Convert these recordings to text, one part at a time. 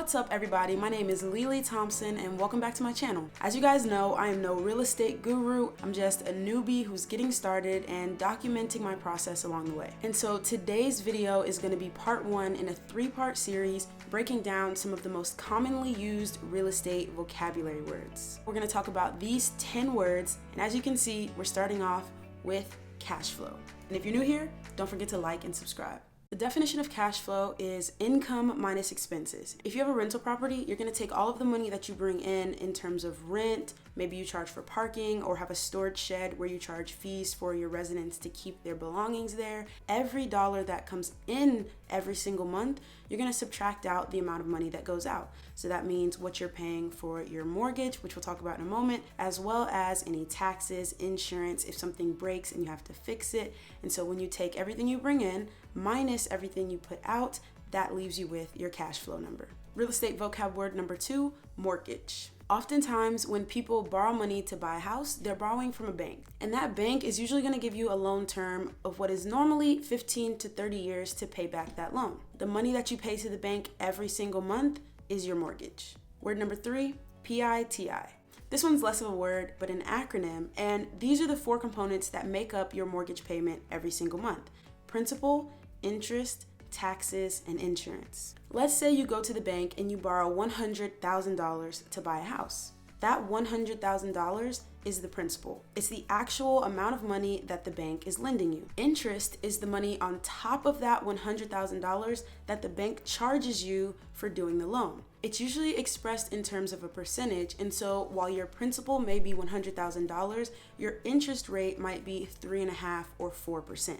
What's up everybody, my name is Lili Thompson and welcome back to my channel. As you guys know, I am no real estate guru, I'm just a newbie who's getting started and documenting my process along the way. And so today's video is going to be part 1 in a 3-part series breaking down some of the most commonly used real estate vocabulary words. We're going to talk about these 10 words, and as you can see, we're starting off with cash flow. And if you're new here, don't forget to like and subscribe. The definition of cash flow is income minus expenses. If you have a rental property, you're going to take all of the money that you bring in terms of rent, maybe you charge for parking or have a storage shed where you charge fees for your residents to keep their belongings there. Every dollar that comes in every single month, you're going to subtract out the amount of money that goes out. So that means what you're paying for your mortgage, which we'll talk about in a moment, as well as any taxes, insurance, if something breaks and you have to fix it. And so when you take everything you bring in minus everything you put out, that leaves you with your cash flow number. Real estate vocab word number 2, mortgage. Oftentimes when people borrow money to buy a house, they're borrowing from a bank. And that bank is usually going to give you a loan term of what is normally 15 to 30 years to pay back that loan. The money that you pay to the bank every single month is your mortgage. Word number 3, PITI. This one's less of a word, but an acronym, and these are the 4 components that make up your mortgage payment every single month: principal, interest, taxes, and insurance. Let's say you go to the bank and you borrow $100,000 to buy a house. That $100,000 is the principal. It's the actual amount of money that the bank is lending you. Interest is the money on top of that $100,000 that the bank charges you for doing the loan. It's usually expressed in terms of a percentage, and so while your principal may be $100,000, your interest rate might be 3.5% or 4%.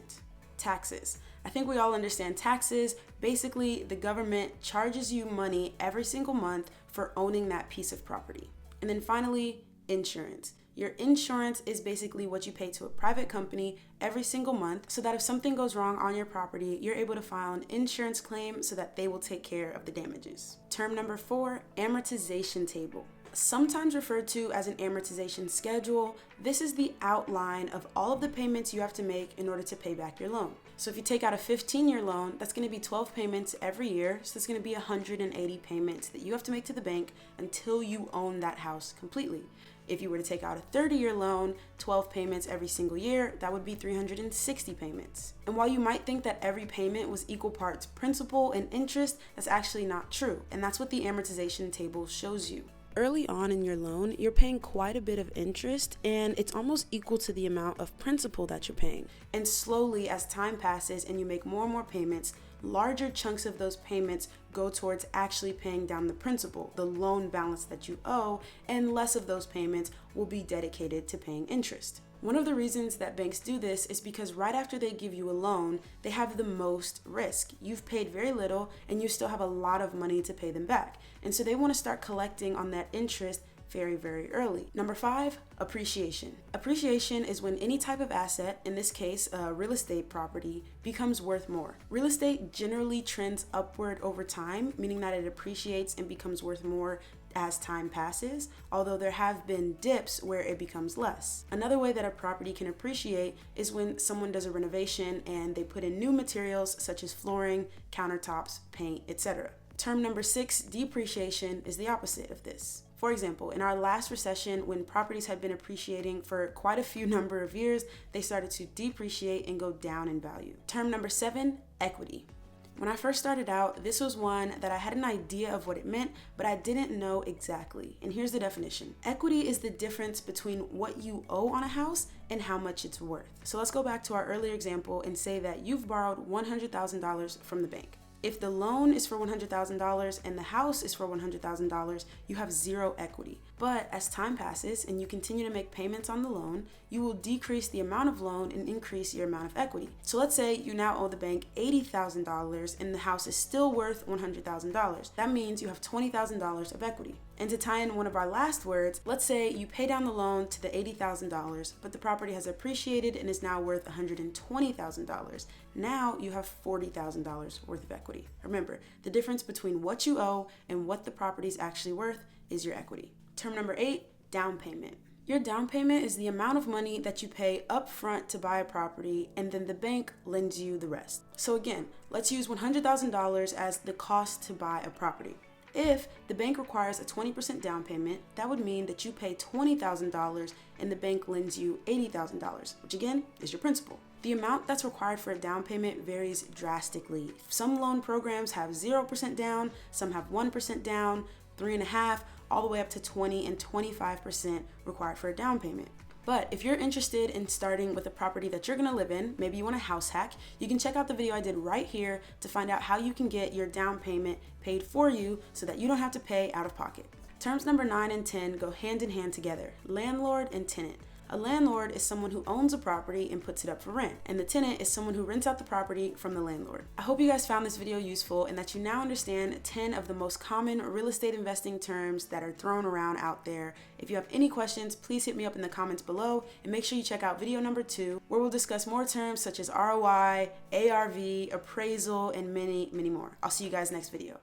Taxes. I think we all understand taxes. Basically, the government charges you money every single month for owning that piece of property. And then finally, insurance. Your insurance is basically what you pay to a private company every single month so that if something goes wrong on your property, you're able to file an insurance claim so that they will take care of the damages. Term number 4, amortization table. Sometimes referred to as an amortization schedule, this is the outline of all of the payments you have to make in order to pay back your loan. So if you take out a 15-year loan, that's going to be 12 payments every year, so it's going to be 180 payments that you have to make to the bank until you own that house completely. If you were to take out a 30-year loan, 12 payments every single year, that would be 360 payments. And while you might think that every payment was equal parts principal and interest, that's actually not true, and that's what the amortization table shows you. Early on in your loan, you're paying quite a bit of interest, and it's almost equal to the amount of principal that you're paying. And slowly, as time passes and you make more and more payments, larger chunks of those payments go towards actually paying down the principal, the loan balance that you owe, and less of those payments will be dedicated to paying interest. One of the reasons that banks do this is because right after they give you a loan, they have the most risk. You've paid very little and you still have a lot of money to pay them back. And so they want to start collecting on that interest very, very early. Number 5, appreciation. Appreciation is when any type of asset, in this case, a real estate property, becomes worth more. Real estate generally trends upward over time, meaning that it appreciates and becomes worth more as time passes, although there have been dips where it becomes less. Another way that a property can appreciate is when someone does a renovation and they put in new materials such as flooring, countertops, paint, etc. Term number 6, depreciation, is the opposite of this. For example, in our last recession, when properties had been appreciating for quite a few number of years, they started to depreciate and go down in value. Term number 7, equity. When I first started out, this was one that I had an idea of what it meant, but I didn't know exactly. And here's the definition. Equity is the difference between what you owe on a house and how much it's worth. So let's go back to our earlier example and say that you've borrowed $100,000 from the bank. If the loan is for $100,000 and the house is for $100,000, you have 0 equity. But as time passes and you continue to make payments on the loan, you will decrease the amount of loan and increase your amount of equity. So let's say you now owe the bank $80,000 and the house is still worth $100,000. That means you have $20,000 of equity. And to tie in one of our last words, let's say you pay down the loan to the $80,000, but the property has appreciated and is now worth $120,000. Now you have $40,000 worth of equity. Remember, the difference between what you owe and what the property is actually worth is your equity. Term number 8, down payment. Your down payment is the amount of money that you pay up front to buy a property, and then the bank lends you the rest. So again, let's use $100,000 as the cost to buy a property. If the bank requires a 20% down payment, that would mean that you pay $20,000 and the bank lends you $80,000, which again is your principal. The amount that's required for a down payment varies drastically. Some loan programs have 0% down, some have 1% down, 3.5%, all the way up to 20 and 25% required for a down payment. But if you're interested in starting with a property that you're gonna live in, maybe you want a house hack, you can check out the video I did right here to find out how you can get your down payment paid for you so that you don't have to pay out of pocket. Terms number 9 and 10 go hand in hand together. Landlord and tenant. A landlord is someone who owns a property and puts it up for rent, and the tenant is someone who rents out the property from the landlord. I hope you guys found this video useful and that you now understand 10 of the most common real estate investing terms that are thrown around out there. If you have any questions, please hit me up in the comments below, and make sure you check out video number 2, where we'll discuss more terms such as ROI, ARV, appraisal, and many, many more. I'll see you guys next video.